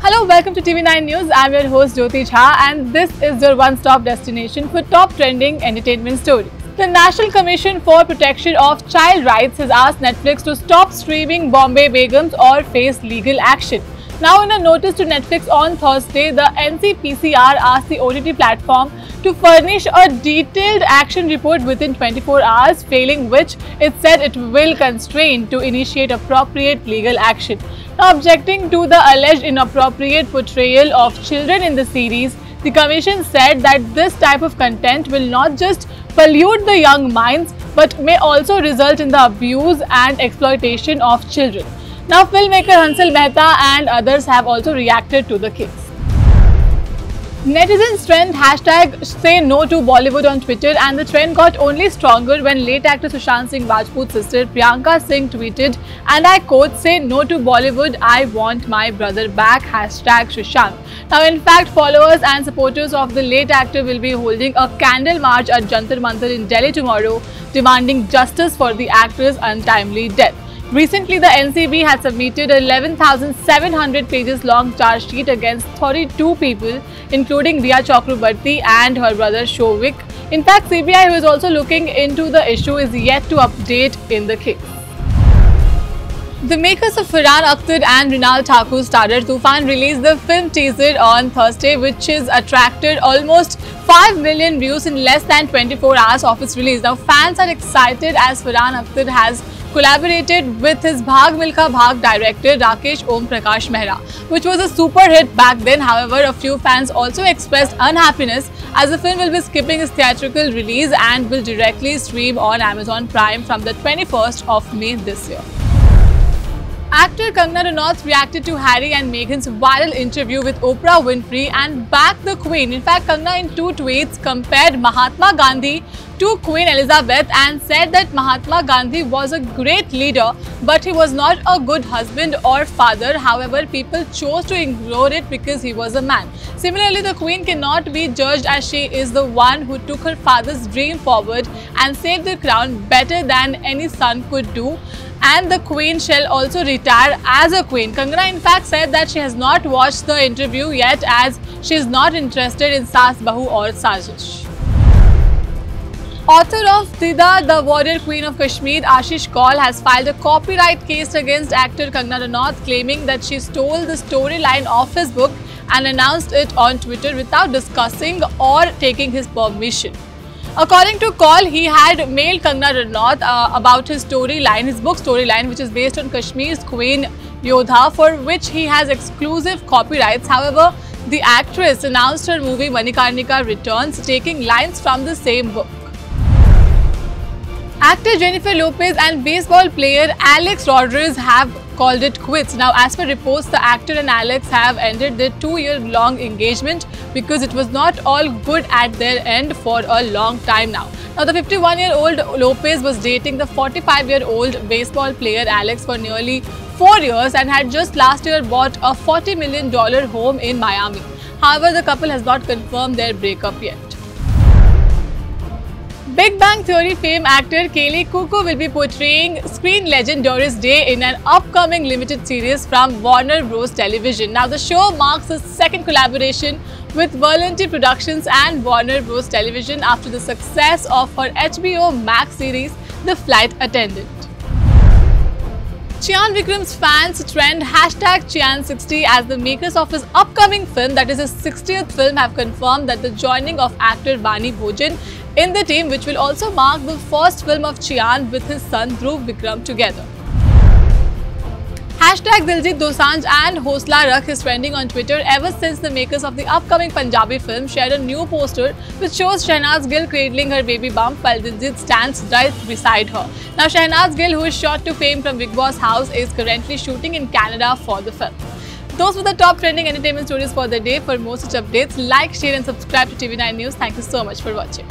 Hello, welcome to TV9 News. I'm your host Jyoti Jha and this is your one-stop destination for top trending entertainment stories. The National Commission for Protection of Child Rights has asked Netflix to stop streaming Bombay Begums or face legal action. Now, in a notice to Netflix on Thursday, the NCPCR asked the OTT platform to furnish a detailed action report within 24 hours, failing which it said it will constrain to initiate appropriate legal action. Now, objecting to the alleged inappropriate portrayal of children in the series, the Commission said that this type of content will not just pollute the young minds but may also result in the abuse and exploitation of children. Now, filmmaker Hansal Mehta and others have also reacted to the case. Netizens trend hashtag say no to Bollywood on Twitter, and the trend got only stronger when late actor Sushant Singh Rajput's sister Priyanka Singh tweeted, and I quote, "Say no to Bollywood, I want my brother back, hashtag Sushant." Now, in fact, followers and supporters of the late actor will be holding a candle march at Jantar Mantar in Delhi tomorrow, demanding justice for the actor's untimely death. Recently, the NCB had submitted an 11,700 pages long charge sheet against 32 people, including Riya Chakrabarti and her brother Shovik. In fact, CBI, who is also looking into the issue, is yet to update in the case. The makers of Farhan Akhtar and Mrinal Thakur starrer Toofan released the film teaser on Thursday, which has attracted almost 5 million views in less than 24 hours of its release. Now, fans are excited as Farhan Akhtar has collaborated with his Bhaag Milkha Bhaag director Rakesh Om Prakash Mehra, which was a super hit back then. However, a few fans also expressed unhappiness as the film will be skipping its theatrical release and will directly stream on Amazon Prime from the 21st of May this year. Actor Kangana Ranaut reacted to Harry and Meghan's viral interview with Oprah Winfrey and backed the Queen. In fact, Kangana in 2 tweets compared Mahatma Gandhi to Queen Elizabeth and said that Mahatma Gandhi was a great leader, but he was not a good husband or father. However, people chose to ignore it because he was a man. Similarly, the Queen cannot be judged as she is the one who took her father's dream forward and saved the crown better than any son could do. And the Queen shall also retire as a queen. Kangana in fact said that she has not watched the interview yet as she is not interested in Saas Bahu or Sajish. Author of Dida, the Warrior Queen of Kashmir, Ashish Kaul, has filed a copyright case against actor Kangana Ranaut, claiming that she stole the storyline of his book and announced it on Twitter without discussing or taking his permission. According to Kaul, he had mailed Kangana Ranaut about his storyline, his book storyline, which is based on Kashmir's Queen Yodha, for which he has exclusive copyrights. However, the actress announced her movie Manikarnika Returns, taking lines from the same book. Actor Jennifer Lopez and baseball player Alex Rodriguez have called it quits. Now, as per reports, the actor and Alex have ended their 2-year-long engagement because it was not all good at their end for a long time now. Now, the 51-year-old Lopez was dating the 45-year-old baseball player Alex for nearly 4 years and had just last year bought a $40 million home in Miami. However, the couple has not confirmed their breakup yet. Big Bang Theory fame actor Kaley Cuoco will be portraying screen legend Doris Day in an upcoming limited series from Warner Bros. Television. Now, the show marks the second collaboration with Berlanti Productions and Warner Bros. Television after the success of her HBO Max series, The Flight Attendant. Chyan Vikram's fans trend hashtag Chyan60 as the makers of his upcoming film, that is his 60th film, have confirmed that the joining of actor Bani Bhojan in the team, which will also mark the first film of Chyan with his son Dhruv Vikram together. Hashtag Diljit Dosanjh and Hosla Rakh is trending on Twitter ever since the makers of the upcoming Punjabi film shared a new poster which shows Shehnaz Gill cradling her baby bump while Diljit stands right beside her. Now, Shehnaz Gill, who is shot to fame from Bigg Boss House, is currently shooting in Canada for the film. Those were the top trending entertainment stories for the day. For more such updates, like, share and subscribe to TV9 News. Thank you so much for watching.